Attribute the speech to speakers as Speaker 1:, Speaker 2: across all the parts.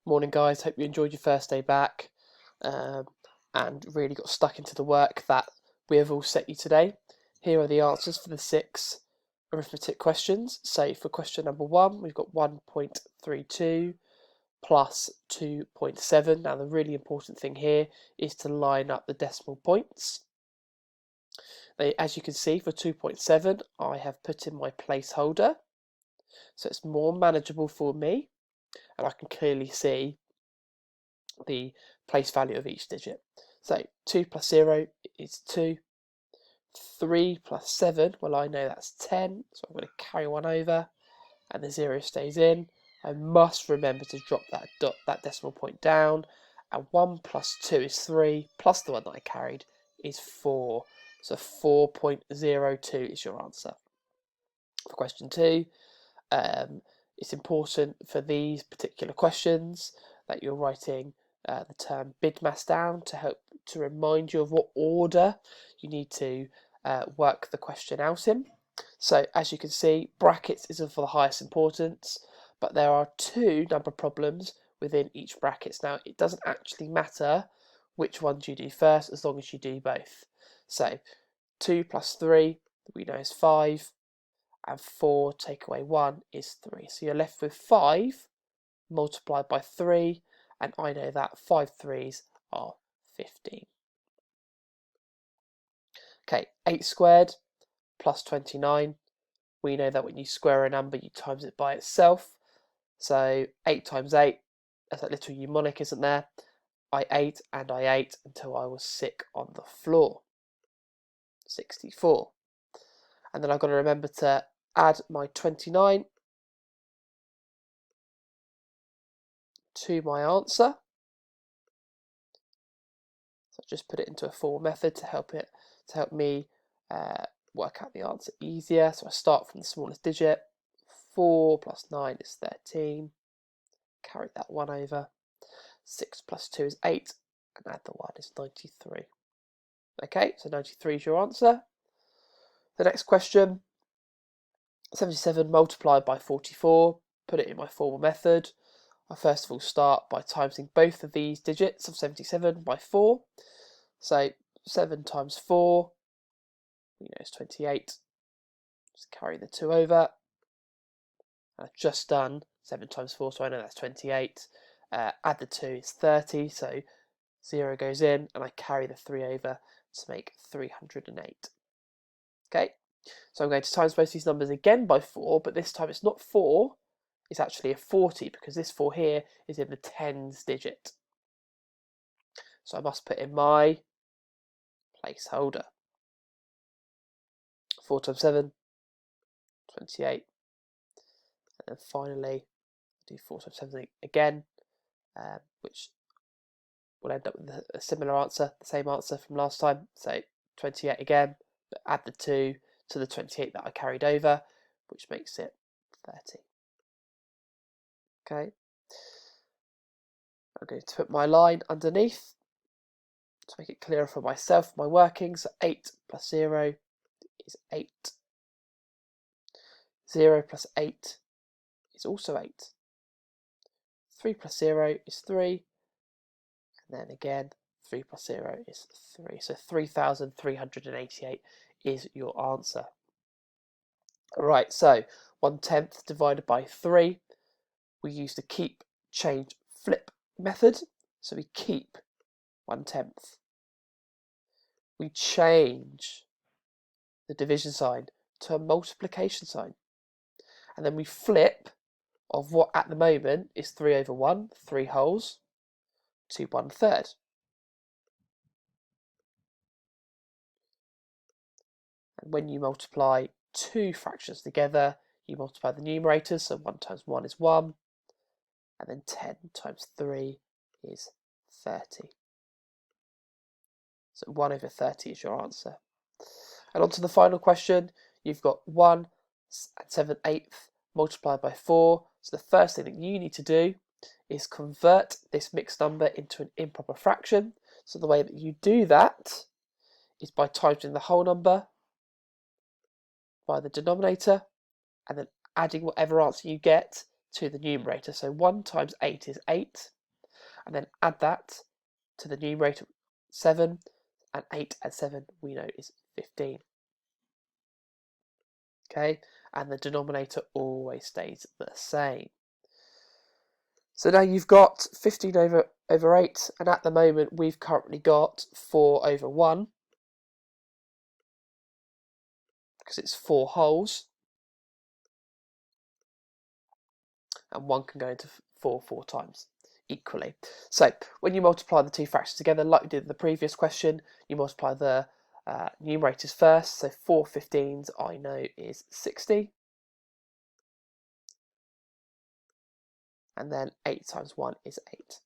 Speaker 1: Morning guys, hope you enjoyed your first day back and really got stuck into the work that we have all set you today. Here are the answers for the 6 arithmetic questions. So for question number 1, we've got 1.32 plus 2.7. Now the really important thing here is to line up the decimal points. As you can see, for 2.7 I have put in my placeholder, so it's more manageable for me and I can clearly see the place value of each digit. So 2 plus 0 is 2. 3 plus 7, well, I know that's 10, so I'm going to carry 1 over, and the 0 stays in. I must remember to drop that decimal point down, and 1 plus 2 is 3, plus the one that I carried is 4. So 4.02 is your answer. For question 2, it's important for these particular questions that you're writing the term BIDMAS down to help to remind you of what order you need to work the question out in. So as you can see, brackets is for the highest importance, but there are 2 number problems within each brackets. Now it doesn't actually matter which ones you do first as long as you do both. So 2 plus 3 we know is 5, and 4 take away 1 is 3. So you're left with 5 multiplied by 3, and I know that 5 3s are 15. Okay, 8 squared plus 29. We know that when you square a number, you times it by itself. So 8 times 8, that's that little mnemonic, isn't there? I ate and I ate until I was sick on the floor. 64. And then I've got to remember to add my 29 to my answer. So just put it into a formal method to help me work out the answer easier. So I start from the smallest digit. 4 plus 9 is 13. Carry that 1 over. 6 plus 2 is 8, and add the 1 is 93. Okay, so 93 is your answer. The next question, 77 multiplied by 44. Put it in my formal method. I first of all start by timesing both of these digits of 77 by 4. So 7 times 4, we know it's 28. Just carry the 2 over. I've just done 7 times 4, so I know that's 28. Add the 2 is 30, so 0 goes in, and I carry the 3 over to make 308. Okay, so I'm going to times both these numbers again by 4, but this time it's not 4, it's actually a 40, because this 4 here is in the tens digit. So I must put in my placeholder. 4 times 7, 28. And then finally, do 4 times 7 again, which will end up with a similar answer, the same answer from last time. So 28 again, but add the 2 to the 28 that I carried over, which makes it 30. Okay. I'm going to put my line underneath to make it clearer for myself, my workings. So 8 plus 0 is 8. 0 plus 8 is also 8. 3 plus 0 is 3. And then again, 3 plus 0 is 3. So 3,388 is your answer. Right, so 1/10 divided by 3. We use the keep, change, flip method. So we keep 1/10. We change the division sign to a multiplication sign. And then we flip of what at the moment is 3 over 1, 3 wholes, to 1/3. And when you multiply 2 fractions together, you multiply the numerators, so 1 times 1 is 1, and then 10 times 3 is 30. So 1 over 30 is your answer. And on to the final question, you've got 1 and 7/8 multiplied by 4. So the first thing that you need to do is convert this mixed number into an improper fraction. So the way that you do that is by timesing the whole number by the denominator and then adding whatever answer you get to the numerator. So 1 times 8 is 8. and then add that to the numerator 7, and 8 and 7 we know is 15. Okay, and the denominator always stays the same. So now you've got 15 over 8, and at the moment we've currently got 4 over 1, because it's 4 wholes, and 1 can go into 4 times equally. So when you multiply the two fractions together, like we did in the previous question, you multiply the numerators first. So 4 15s I know is 60, and then 8 times 1 is 8.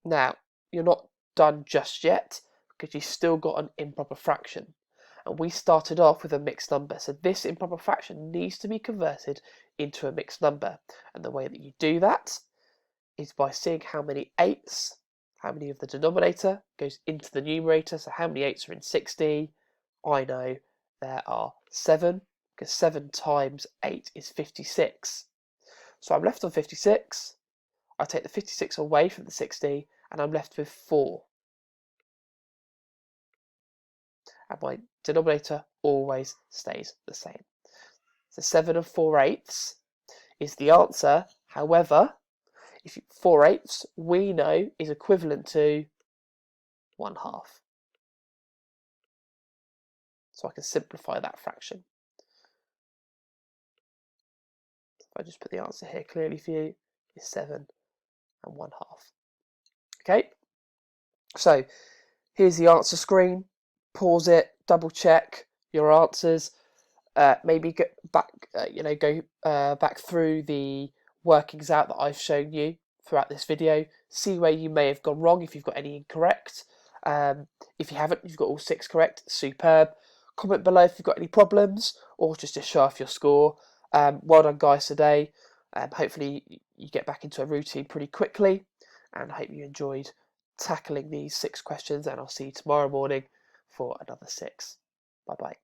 Speaker 1: Now, you're not done just yet, because you've still got an improper fraction. And we started off with a mixed number, so this improper fraction needs to be converted into a mixed number. And the way that you do that is by seeing how many 8s, how many of the denominator goes into the numerator. So how many 8s are in 60? I know there are 7, because 7 times 8 is 56. So I'm left on 56. I take the 56 away from the 60, and I'm left with 4. And my denominator always stays the same. So 7 and 4/8 is the answer. However, if 4/8 we know is equivalent to 1/2. So I can simplify that fraction. If I just put the answer here clearly for you, is 7 and 1/2. Okay, so here's the answer screen. Pause it, double check your answers. Maybe go back, back through the workings out that I've shown you throughout this video. See where you may have gone wrong, if you've got any incorrect. If you haven't, you've got all 6 correct. Superb. Comment below if you've got any problems, or just to show off your score. Well done, guys, today. Hopefully you get back into a routine pretty quickly, and I hope you enjoyed tackling these 6 questions, and I'll see you tomorrow morning for another 6. Bye bye.